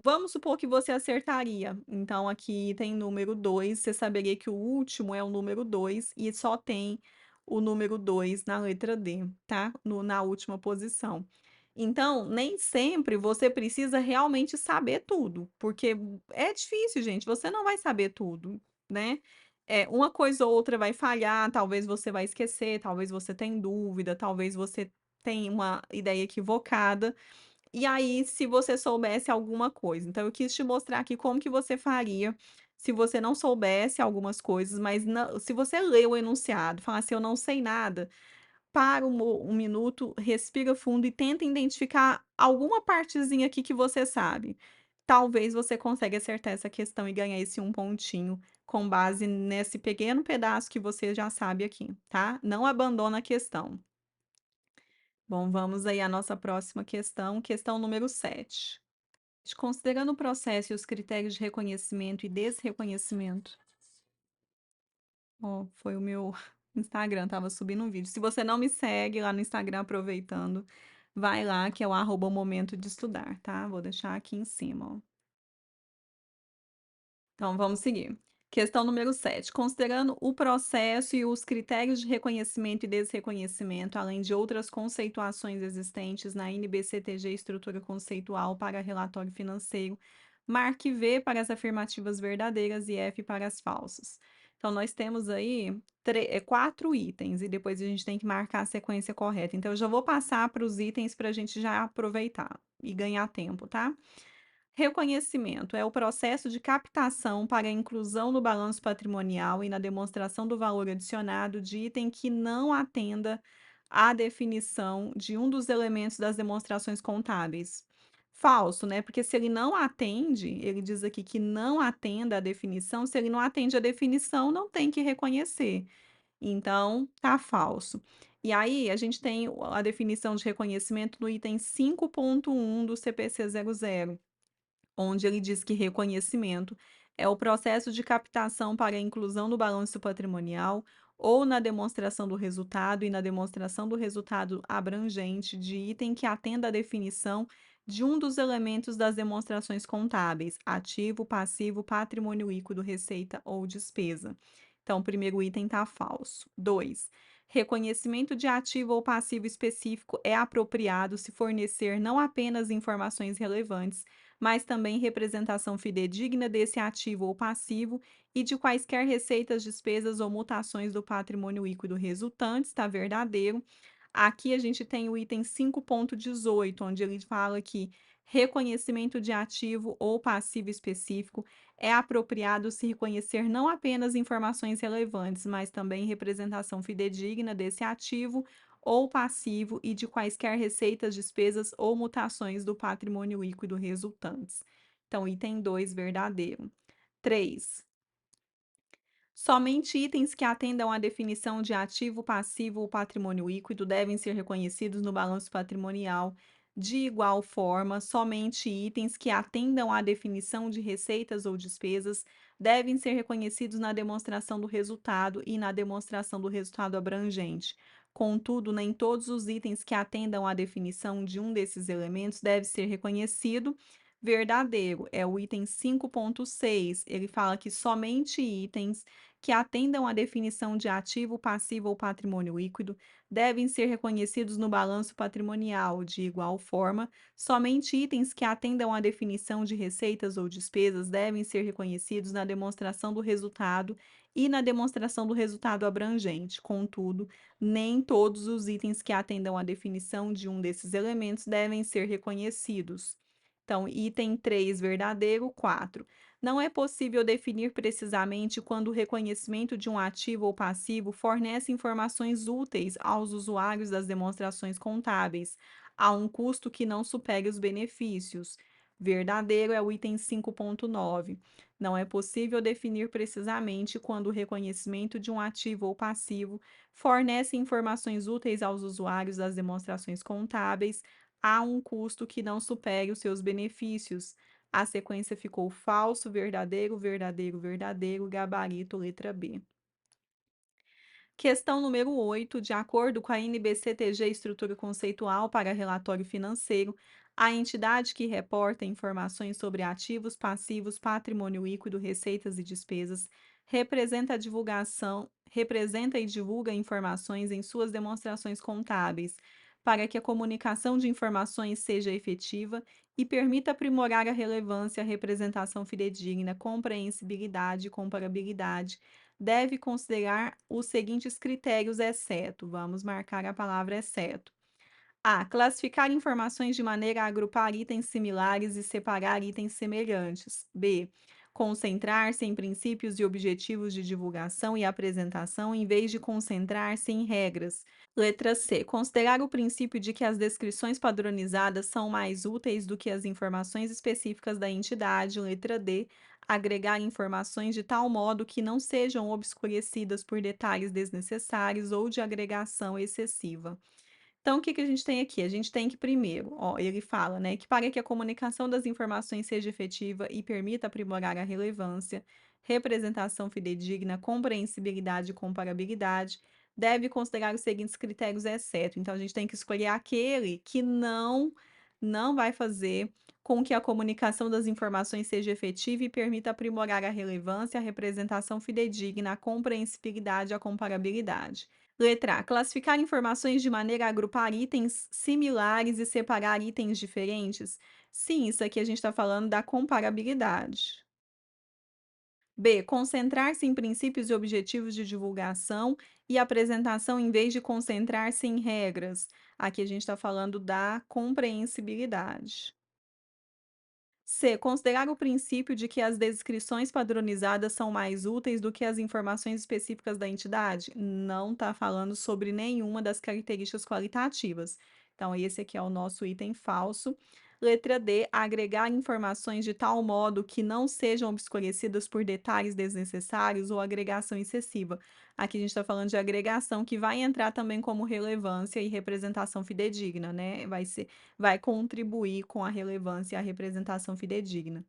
Vamos supor que você acertaria. Então, aqui tem número 2. Você saberia que o último é o número 2 e só tem o número 2 na letra D, tá? Na última posição. Então, nem sempre você precisa realmente saber tudo, porque é difícil, gente. Você não vai saber tudo, né? Uma coisa ou outra vai falhar, talvez você vai esquecer, talvez você tenha dúvida, talvez você tenha uma ideia equivocada. E aí, se você soubesse alguma coisa. Então eu quis te mostrar aqui como que você faria se você não soubesse algumas coisas, mas se você lê o enunciado, falar assim: "Eu não sei nada", para um minuto, respira fundo e tenta identificar alguma partezinha aqui que você sabe. Talvez você consiga acertar essa questão e ganhar esse um pontinho com base nesse pequeno pedaço que você já sabe aqui, tá? Não abandona a questão. Bom, vamos aí à nossa próxima questão número 7. Considerando o processo e os critérios de reconhecimento e desreconhecimento. Ó, foi o meu Instagram, estava subindo um vídeo. Se você não me segue lá no Instagram, aproveitando, vai lá, que é o @momento de estudar, tá? Vou deixar aqui em cima, ó. Então vamos seguir. Questão número 7. Considerando o processo e os critérios de reconhecimento e desreconhecimento, além de outras conceituações existentes na NBCTG Estrutura Conceitual para relatório financeiro, marque V para as afirmativas verdadeiras e F para as falsas. Então, nós temos aí 4 itens e depois a gente tem que marcar a sequência correta. Então, eu já vou passar para os itens para a gente já aproveitar e ganhar tempo, tá? Reconhecimento é o processo de captação para a inclusão no balanço patrimonial e na demonstração do valor adicionado de item que não atenda à definição de um dos elementos das demonstrações contábeis. Falso, né? Porque se ele não atende, ele diz aqui que não atenda à definição, se ele não atende à definição, não tem que reconhecer. Então, tá falso. E aí, a gente tem a definição de reconhecimento no item 5.1 do CPC 00, onde ele diz que reconhecimento É o processo de captação para a inclusão no balanço patrimonial ou na demonstração do resultado e na demonstração do resultado abrangente de item que atenda à definição de um dos elementos das demonstrações contábeis: ativo, passivo, patrimônio líquido, receita ou despesa. Então, o primeiro item está falso. 2. Reconhecimento de ativo ou passivo específico é apropriado se fornecer não apenas informações relevantes, mas também representação fidedigna desse ativo ou passivo e de quaisquer receitas, despesas ou mutações do patrimônio líquido resultantes, está verdadeiro. Aqui a gente tem o item 5.18, onde ele fala que reconhecimento de ativo ou passivo específico é apropriado se reconhecer não apenas informações relevantes, mas também representação fidedigna desse ativo ou passivo e de quaisquer receitas, despesas ou mutações do patrimônio líquido resultantes. Então, item 2, verdadeiro. 3. Somente itens que atendam à definição de ativo, passivo ou patrimônio líquido devem ser reconhecidos no balanço patrimonial. De igual forma, somente itens que atendam à definição de receitas ou despesas devem ser reconhecidos na demonstração do resultado e na demonstração do resultado abrangente. Contudo, nem todos os itens que atendam à definição de um desses elementos devem ser reconhecido. Verdadeiro é o item 5.6. Ele fala que somente itens que atendam à definição de ativo, passivo ou patrimônio líquido devem ser reconhecidos no balanço patrimonial. De igual forma, somente itens que atendam à definição de receitas ou despesas devem ser reconhecidos na demonstração do resultado e na demonstração do resultado abrangente. Contudo, nem todos os itens que atendam à definição de um desses elementos devem ser reconhecidos. Então, item 3, verdadeiro. 4. Não é possível definir precisamente quando o reconhecimento de um ativo ou passivo fornece informações úteis aos usuários das demonstrações contábeis, a um custo que não supere os benefícios. Verdadeiro é o item 5.9. Não é possível definir precisamente quando o reconhecimento de um ativo ou passivo fornece informações úteis aos usuários das demonstrações contábeis, a um custo que não supere os seus benefícios. A sequência ficou falso, verdadeiro, verdadeiro, verdadeiro, gabarito, letra B. Questão número 8. De acordo com a NBCTG Estrutura Conceitual para Relatório Financeiro, a entidade que reporta informações sobre ativos, passivos, patrimônio líquido, receitas e despesas representa e divulga informações em suas demonstrações contábeis, para que a comunicação de informações seja efetiva e permita aprimorar a relevância, a representação fidedigna, compreensibilidade e comparabilidade, deve considerar os seguintes critérios, exceto. Vamos marcar a palavra exceto. A. Classificar informações de maneira a agrupar itens similares e separar itens semelhantes. B. Concentrar-se em princípios e objetivos de divulgação e apresentação em vez de concentrar-se em regras. Letra C. Considerar o princípio de que as descrições padronizadas são mais úteis do que as informações específicas da entidade. Letra D. Agregar informações de tal modo que não sejam obscurecidas por detalhes desnecessários ou de agregação excessiva. Então, o que que a gente tem aqui? A gente tem que primeiro, ó, ele fala, né, que para que a comunicação das informações seja efetiva e permita aprimorar a relevância, representação fidedigna, compreensibilidade e comparabilidade, deve considerar os seguintes critérios, exceto. Então, a gente tem que escolher aquele que não vai fazer com que a comunicação das informações seja efetiva e permita aprimorar a relevância, a representação fidedigna, a compreensibilidade e a comparabilidade. Letra A. Classificar informações de maneira a agrupar itens similares e separar itens diferentes? Sim, isso aqui a gente está falando da comparabilidade. B. Concentrar-se em princípios e objetivos de divulgação e apresentação em vez de concentrar-se em regras. Aqui a gente está falando da compreensibilidade. C. Considerar o princípio de que as descrições padronizadas são mais úteis do que as informações específicas da entidade? Não está falando sobre nenhuma das características qualitativas. Então, esse aqui é o nosso item falso. Letra D. Agregar informações de tal modo que não sejam obscurecidas por detalhes desnecessários ou agregação excessiva. Aqui a gente está falando de agregação, que vai entrar também como relevância e representação fidedigna, né? Vai contribuir com a relevância e a representação fidedigna.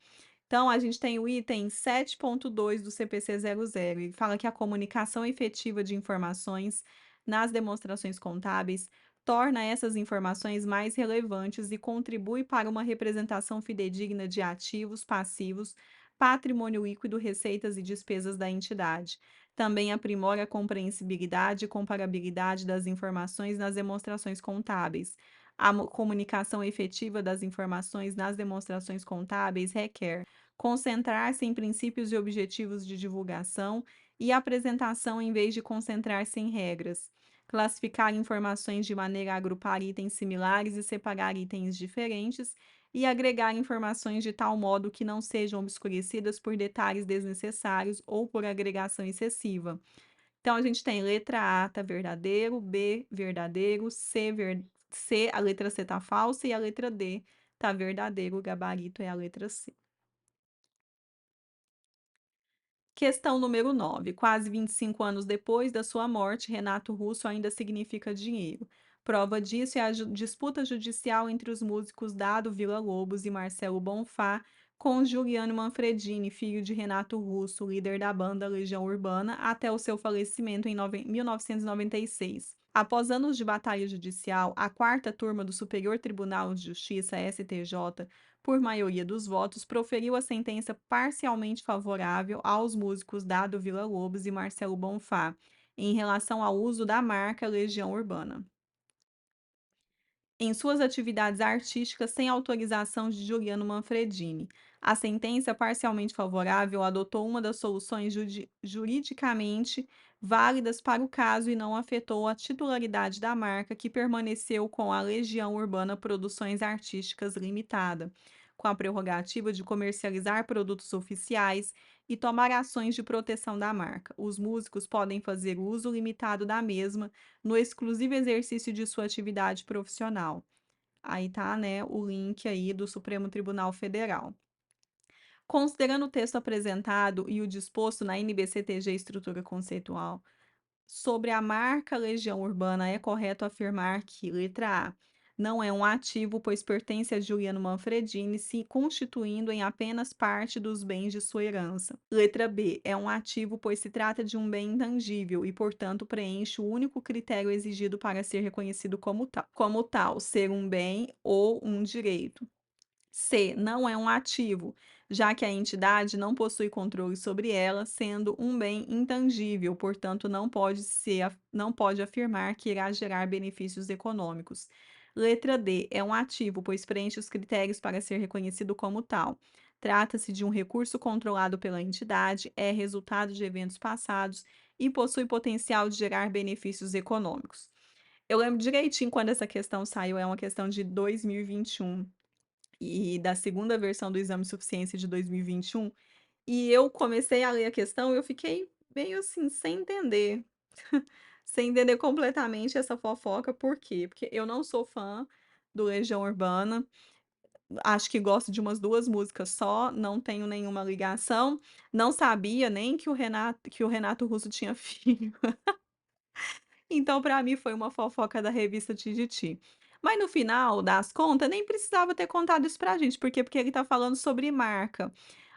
Então a gente tem o item 7.2 do CPC 00, ele fala que a comunicação efetiva de informações nas demonstrações contábeis torna essas informações mais relevantes e contribui para uma representação fidedigna de ativos, passivos, patrimônio líquido, receitas e despesas da entidade. Também aprimora a compreensibilidade e comparabilidade das informações nas demonstrações contábeis. A comunicação efetiva das informações nas demonstrações contábeis requer concentrar-se em princípios e objetivos de divulgação e apresentação em vez de concentrar-se em regras, classificar informações de maneira a agrupar itens similares e separar itens diferentes, e agregar informações de tal modo que não sejam obscurecidas por detalhes desnecessários ou por agregação excessiva. Então a gente tem letra A tá verdadeiro, B verdadeiro, C, a letra C tá falsa e a letra D tá verdadeiro, o gabarito é a letra C. Questão número 9. Quase 25 anos depois da sua morte, Renato Russo ainda significa dinheiro. Prova disso é a disputa judicial entre os músicos Dado Villa-Lobos e Marcelo Bonfá com Giuliano Manfredini, filho de Renato Russo, líder da banda Legião Urbana, até o seu falecimento em 1996. Após anos de batalha judicial, a quarta turma do Superior Tribunal de Justiça, STJ, por maioria dos votos, proferiu a sentença parcialmente favorável aos músicos Dado Villa-Lobos e Marcelo Bonfá, em relação ao uso da marca Legião Urbana em suas atividades artísticas sem autorização de Giuliano Manfredini. A sentença parcialmente favorável adotou uma das soluções juridicamente válidas para o caso e não afetou a titularidade da marca, que permaneceu com a Legião Urbana Produções Artísticas Limitada, com a prerrogativa de comercializar produtos oficiais e tomar ações de proteção da marca. Os músicos podem fazer uso limitado da mesma no exclusivo exercício de sua atividade profissional. Aí tá, né, o link aí do Supremo Tribunal Federal. Considerando o texto apresentado e o disposto na NBCTG Estrutura Conceitual sobre a marca Legião Urbana, é correto afirmar que, letra A, não é um ativo, pois pertence a Juliano Manfredini, se constituindo em apenas parte dos bens de sua herança. Letra B, é um ativo, pois se trata de um bem intangível e, portanto, preenche o único critério exigido para ser reconhecido como tal, ser um bem ou um direito. C, não é um ativo, já que a entidade não possui controle sobre ela, sendo um bem intangível, portanto, não pode afirmar que irá gerar benefícios econômicos. Letra D, é um ativo, pois preenche os critérios para ser reconhecido como tal. Trata-se de um recurso controlado pela entidade, é resultado de eventos passados e possui potencial de gerar benefícios econômicos. Eu lembro direitinho quando essa questão saiu, é uma questão de 2021 e da segunda versão do exame de suficiência de 2021, e eu comecei a ler a questão e eu fiquei meio assim, sem entender, sem entender completamente essa fofoca, por quê? Porque eu não sou fã do Legião Urbana, acho que gosto de umas 2 músicas só, não tenho nenhuma ligação, não sabia nem que o Renato Russo tinha filho. Então, para mim, foi uma fofoca da revista Tititi. Mas no final das contas, nem precisava ter contado isso pra gente, porque ele tá falando sobre marca.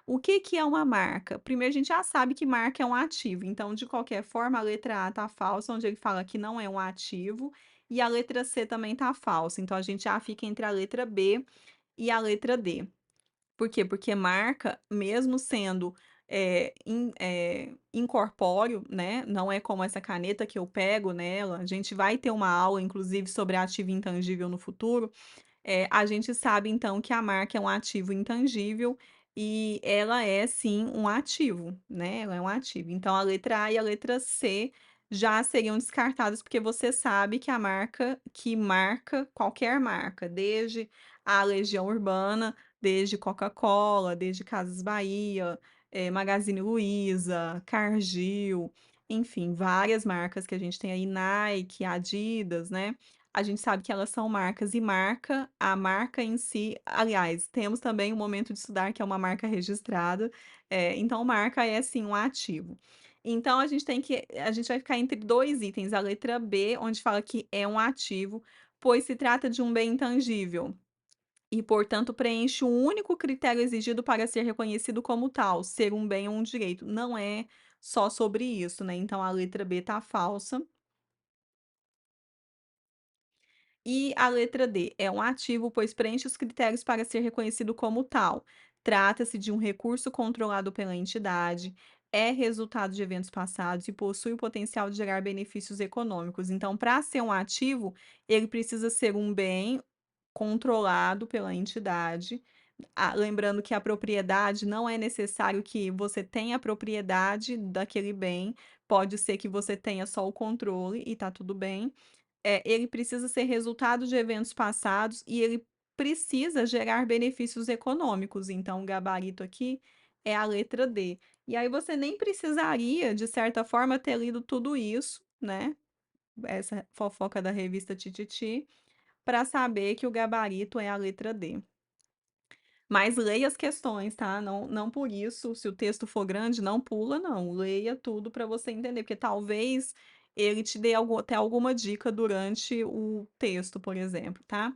O que que é uma marca? Primeiro, a gente já sabe que marca é um ativo, então, de qualquer forma, a letra A tá falsa, onde ele fala que não é um ativo, e a letra C também tá falsa. Então, a gente já fica entre a letra B e a letra D. Por quê? Porque marca, mesmo sendo, incorpóreo, né, não é como essa caneta que eu pego nela, a gente vai ter uma aula, inclusive, sobre ativo intangível no futuro, a gente sabe então que a marca é um ativo intangível e ela é sim um ativo, né, ela é um ativo. Então a letra A e a letra C já seriam descartadas, porque você sabe que a marca que marca qualquer marca, desde a Legião Urbana, desde Coca-Cola, desde Casas Bahia, Magazine Luiza, Cargill, enfim, várias marcas que a gente tem aí, Nike, Adidas, né, a gente sabe que elas são marcas e a marca em si aliás, temos também o Momento de Estudar, que é uma marca registrada, então marca é sim um ativo. Então a gente vai ficar entre 2 itens, a letra B, onde fala que é um ativo, pois se trata de um bem intangível. e, portanto, preenche o único critério exigido para ser reconhecido como tal, ser um bem ou um direito. Não é só sobre isso, né, então a letra B tá falsa. E a letra D é um ativo, pois preenche os critérios para ser reconhecido como tal. Trata-se de um recurso controlado pela entidade, é resultado de eventos passados e possui o potencial de gerar benefícios econômicos. Então, para ser um ativo, ele precisa ser um bem controlado pela entidade. Lembrando que a propriedade não é necessário que você tenha a propriedade daquele bem, pode ser que você tenha só o controle e tá tudo bem. Ele precisa ser resultado de eventos passados e ele precisa gerar benefícios econômicos, então o gabarito aqui é a letra D. E aí você nem precisaria, de certa forma, ter lido tudo isso, né, essa fofoca da revista Tititi, para saber que o gabarito é a letra D. Mas leia as questões, tá, não por isso, se o texto for grande, não pula não, leia tudo para você entender, porque talvez ele te dê até alguma dica durante o texto, por exemplo, tá.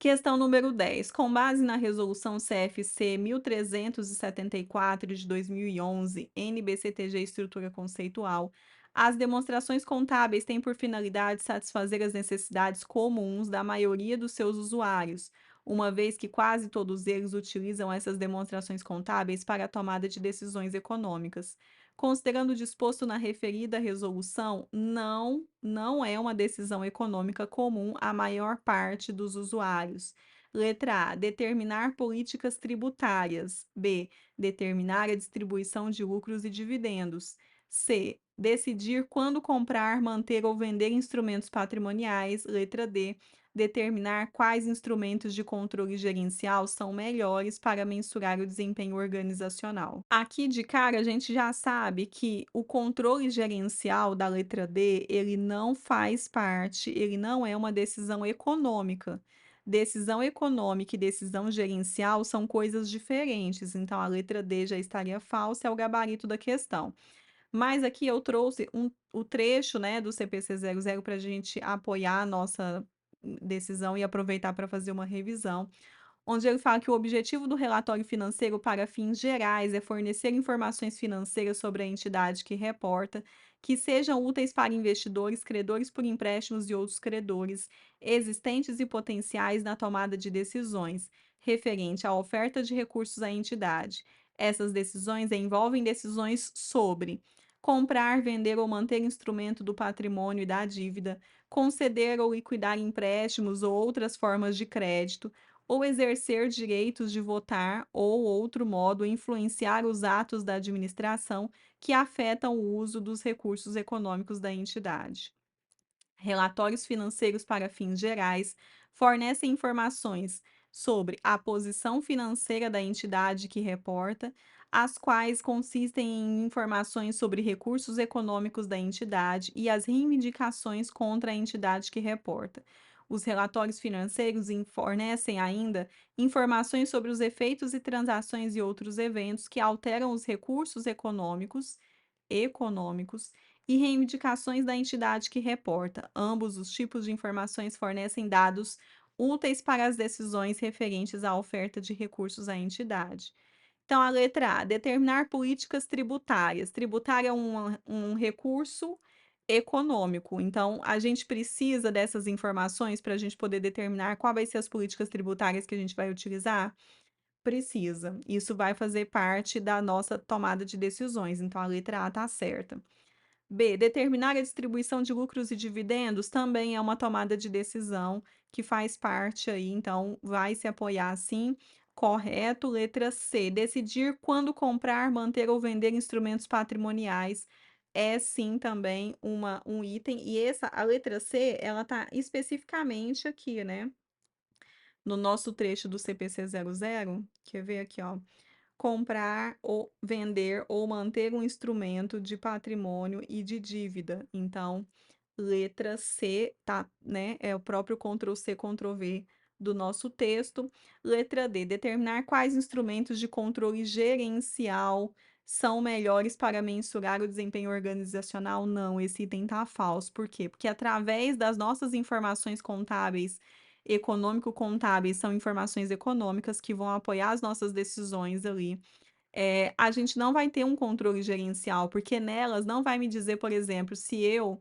Questão número 10. Com base na resolução CFC 1374 de 2011, NBCTG Estrutura Conceitual, as demonstrações contábeis têm por finalidade satisfazer as necessidades comuns da maioria dos seus usuários, uma vez que quase todos eles utilizam essas demonstrações contábeis para a tomada de decisões econômicas. Considerando o disposto na referida resolução, não é uma decisão econômica comum à maior parte dos usuários. Letra A. Determinar políticas tributárias. B. Determinar a distribuição de lucros e dividendos. C. Decidir quando comprar, manter ou vender instrumentos patrimoniais. Letra D. Determinar quais instrumentos de controle gerencial são melhores para mensurar o desempenho organizacional. Aqui de cara a gente já sabe que o controle gerencial da letra D, ele não faz parte, ele não é uma decisão econômica. Decisão econômica e decisão gerencial são coisas diferentes, então a letra D já estaria falsa, é o gabarito da questão. Mas aqui eu trouxe o trecho, né, do CPC 00 para a gente apoiar a nossa decisão e aproveitar para fazer uma revisão, onde ele fala que o objetivo do relatório financeiro para fins gerais é fornecer informações financeiras sobre a entidade que reporta, que sejam úteis para investidores, credores por empréstimos e outros credores, existentes e potenciais na tomada de decisões, referente à oferta de recursos à entidade. Essas decisões envolvem decisões sobre comprar, vender ou manter instrumento do patrimônio e da dívida, conceder ou liquidar empréstimos ou outras formas de crédito, ou exercer direitos de votar ou outro modo influenciar os atos da administração que afetam o uso dos recursos econômicos da entidade. Relatórios financeiros para fins gerais fornecem informações sobre a posição financeira da entidade que reporta, as quais consistem em informações sobre recursos econômicos da entidade e as reivindicações contra a entidade que reporta. Os relatórios financeiros fornecem ainda informações sobre os efeitos e transações e outros eventos que alteram os recursos econômicos e reivindicações da entidade que reporta. Ambos os tipos de informações fornecem dados úteis para as decisões referentes à oferta de recursos à entidade. Então, a letra A, determinar políticas tributárias. Tributário é um recurso econômico. Então, a gente precisa dessas informações para a gente poder determinar quais vai ser as políticas tributárias que a gente vai utilizar? Precisa. Isso vai fazer parte da nossa tomada de decisões. Então, a letra A está certa. B. Determinar a distribuição de lucros e dividendos também é uma tomada de decisão que faz parte aí, então vai se apoiar sim. Correto. Letra C. Decidir quando comprar, manter ou vender instrumentos patrimoniais é sim também um item. E a letra C, ela tá especificamente aqui, né? No nosso trecho do CPC 00. Quer ver aqui, ó? Comprar ou vender ou manter um instrumento de patrimônio e de dívida. Então, letra C, tá, né? É o próprio Ctrl C, Ctrl V do nosso texto. Letra D, determinar quais instrumentos de controle gerencial são melhores para mensurar o desempenho organizacional. Não, esse item tá falso. Por quê? Porque através das nossas informações contábeis econômico-contábeis são informações econômicas que vão apoiar as nossas decisões ali. A gente não vai ter um controle gerencial, porque nelas não vai me dizer, por exemplo, se eu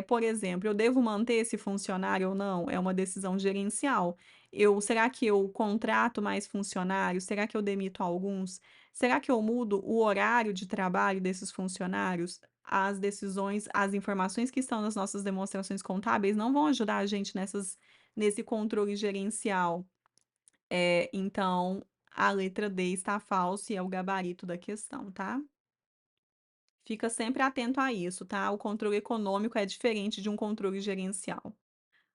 por exemplo, eu devo manter esse funcionário ou não? É uma decisão gerencial. Será que eu contrato mais funcionários? Será que eu demito alguns? Será que eu mudo o horário de trabalho desses funcionários? As decisões, as informações que estão nas nossas demonstrações contábeis não vão ajudar a gente nesse controle gerencial. Então, a letra D está falsa e é o gabarito da questão, tá? Fica sempre atento a isso, tá? O controle econômico é diferente de um controle gerencial.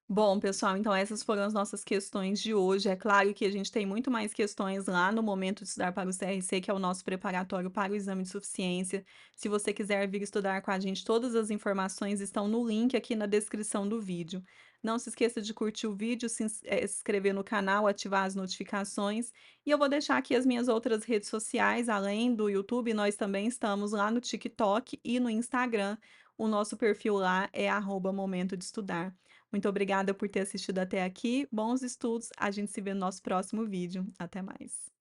Bom, pessoal, então essas foram as nossas questões de hoje. É claro que a gente tem muito mais questões lá no Momento de Estudar para o CRC, que é o nosso preparatório para o exame de suficiência. Se você quiser vir estudar com a gente, todas as informações estão no link aqui na descrição do vídeo. Não se esqueça de curtir o vídeo, se inscrever no canal, ativar as notificações. E eu vou deixar aqui as minhas outras redes sociais, além do YouTube, nós também estamos lá no TikTok e no Instagram. O nosso perfil lá é @momento de estudar. Muito obrigada por ter assistido até aqui. Bons estudos. A gente se vê no nosso próximo vídeo. Até mais.